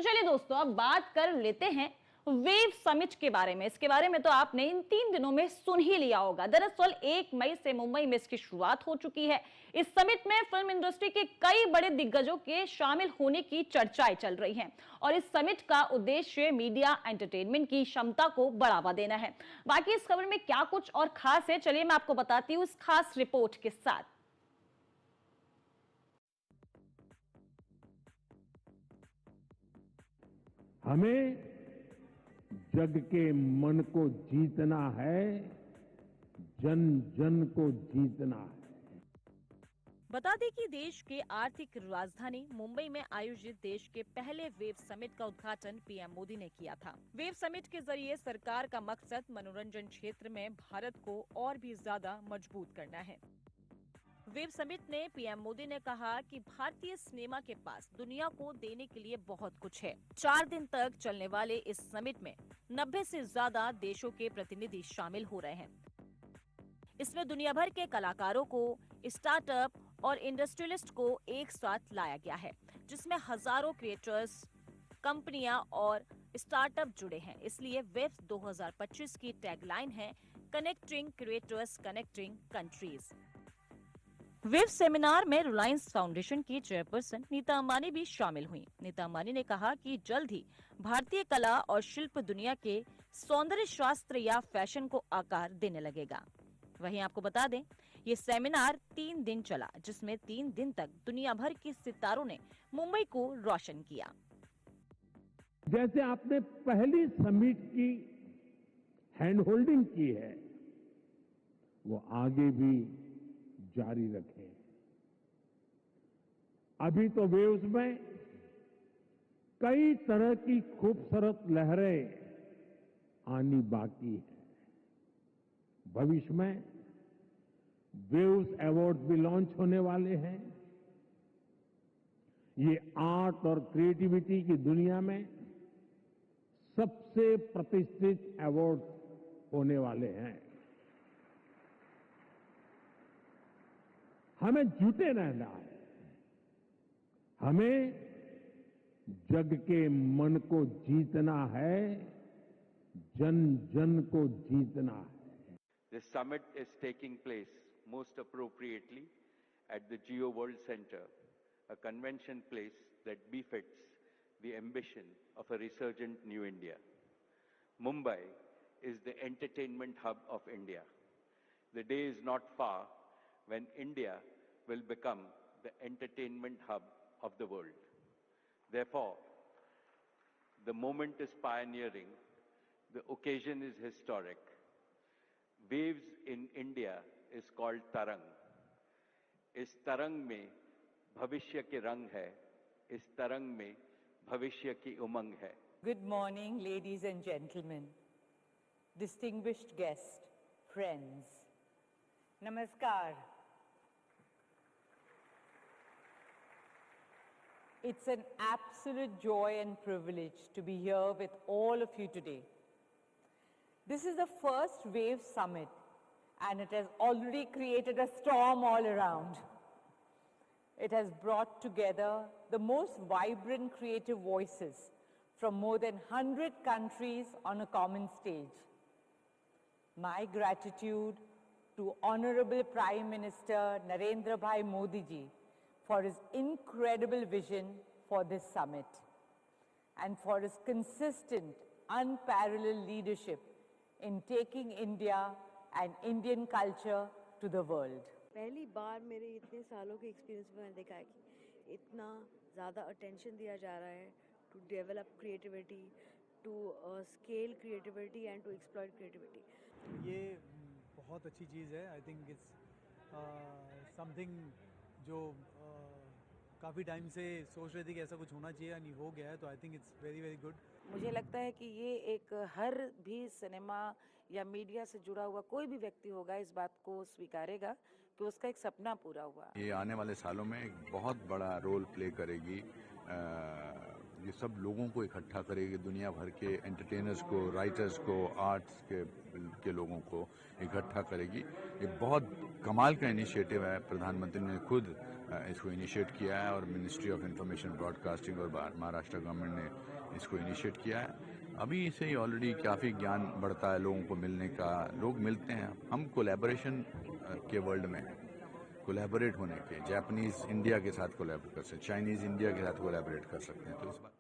चलिए दोस्तों, अब बात कर लेते हैं वेव समिट के बारे में। इसके बारे में तो आपने इन 3 दिनों में सुन ही लिया होगा। दरअसल 1 मई से मुंबई में इसकी शुरुआत हो चुकी है। इस समिट में फिल्म इंडस्ट्री के कई बड़े दिग्गजों के शामिल होने की चर्चाएं चल रही हैं और इस समिट का उद्देश्य मीडिया एंटरटेनमेंट की क्षमता को बढ़ावा देना है। बाकी इस खबर में क्या कुछ और खास है, चलिए मैं आपको बताती हूँ इस खास रिपोर्ट के साथ। हमें जग के मन को जीतना है, जन जन को जीतना है। बता दें कि देश के आर्थिक राजधानी मुंबई में आयोजित देश के पहले वेव समिट का उद्घाटन पीएम मोदी ने किया था। वेव समिट के जरिए सरकार का मकसद मनोरंजन क्षेत्र में भारत को और भी ज्यादा मजबूत करना है। वेव समिट ने पीएम मोदी ने कहा कि भारतीय सिनेमा के पास दुनिया को देने के लिए बहुत कुछ है। 4 दिन तक चलने वाले इस समिट में 90 से ज्यादा देशों के प्रतिनिधि शामिल हो रहे हैं। इसमें दुनिया भर के कलाकारों को, स्टार्टअप और इंडस्ट्रियलिस्ट को एक साथ लाया गया है, जिसमें हजारों क्रिएटर्स, कंपनियां और स्टार्टअप जुड़े हैं। इसलिए वेव 2025 की टैगलाइन है connecting creators, connecting countries. Wave seminar में रिलायंस फाउंडेशन की चेयरपर्सन नीता अंबानी भी शामिल हुई। नीता अंबानी ने कहा कि जल्द ही भारतीय कला और शिल्प दुनिया के सौंदर्य शास्त्र या फैशन को आकार देने लगेगा। वहीं आपको बता दें, ये सेमिनार 3 दिन चला, जिसमें 3 दिन तक दुनिया भर के सितारों ने मुंबई को रोशन किया। जैसे आपने पहली समिट की हैंड होल्डिंग की है, वो आगे भी जारी रखें। अभी तो वेव्स में कई तरह की खूबसूरत लहरें आनी बाकी है। भविष्य में वेव्स अवार्ड भी लॉन्च होने वाले हैं। ये आर्ट और क्रिएटिविटी की दुनिया में सबसे प्रतिष्ठित अवार्ड होने वाले हैं। हमें जुटे रहना है। हमें जग के मन को जीतना है, जन जन को जीतना है। This summit is taking place most appropriately at the Geo World Center, a convention place that befits the ambition of a resurgent New India. Mumbai is the entertainment hub of India. The day is not far when India will become the entertainment hub of the world. Therefore, the moment is pioneering, the occasion is historic. Waves in India is called Tarang. इस तरंग में भविष्य के रंग है, इस तरंग में भविष्य की उमंग है। Good morning, ladies and gentlemen, distinguished guests, friends. Namaskar. It's an absolute joy and privilege to be here with all of you today. This is the first Wave Summit, and it has already created a storm all around. It has brought together the most vibrant creative voices from more than 100 countries on a common stage. My gratitude to Honorable Prime Minister Narendra Bhai Modi ji for his incredible vision for this summit and for his consistent, unparalleled leadership in taking India and Indian culture to the world. पहली बार मेरे इतने सालों के experience में मैंने देखा है कि इतना ज़्यादा अटेंशन दिया जा रहा है to develop creativity, to scale creativity and to exploit creativity. ये बहुत अच्छी चीज़ है। आई थिंक इट्स समथिंग जो काफ़ी टाइम से सोच रहे थे कि ऐसा कुछ होना चाहिए, नहीं हो गया है, तो I think it's very very good. मुझे लगता है कि ये एक हर भी सिनेमा या मीडिया से जुड़ा हुआ कोई भी व्यक्ति होगा इस बात को स्वीकारेगा कि उसका एक सपना पूरा हुआ। ये आने वाले सालों में एक बहुत बड़ा रोल प्ले करेगी। ये सब लोगों को इकट्ठा करेगी, दुनिया भर के एंटरटेनर्स को, राइटर्स को, आर्ट्स के लोगों को इकट्ठा करेगी। ये बहुत कमाल का इनिशिएटिव है। प्रधानमंत्री ने खुद इसको इनिशिएट किया है और मिनिस्ट्री ऑफ इंफॉर्मेशन ब्रॉडकास्टिंग और महाराष्ट्र गवर्नमेंट ने इसको इनिशिएट किया है। अभी से ही ऑलरेडी काफ़ी ज्ञान बढ़ता है लोगों को मिलने का, लोग मिलते हैं। हम कोलैबोरेशन के वर्ल्ड में कोलैबोरेट होने के, जापानीज़ इंडिया के साथ कोलैबोरेट कर सकते हैं, चाइनीज़ इंडिया के साथ कोलैबोरेट कर सकते हैं। तो इस बात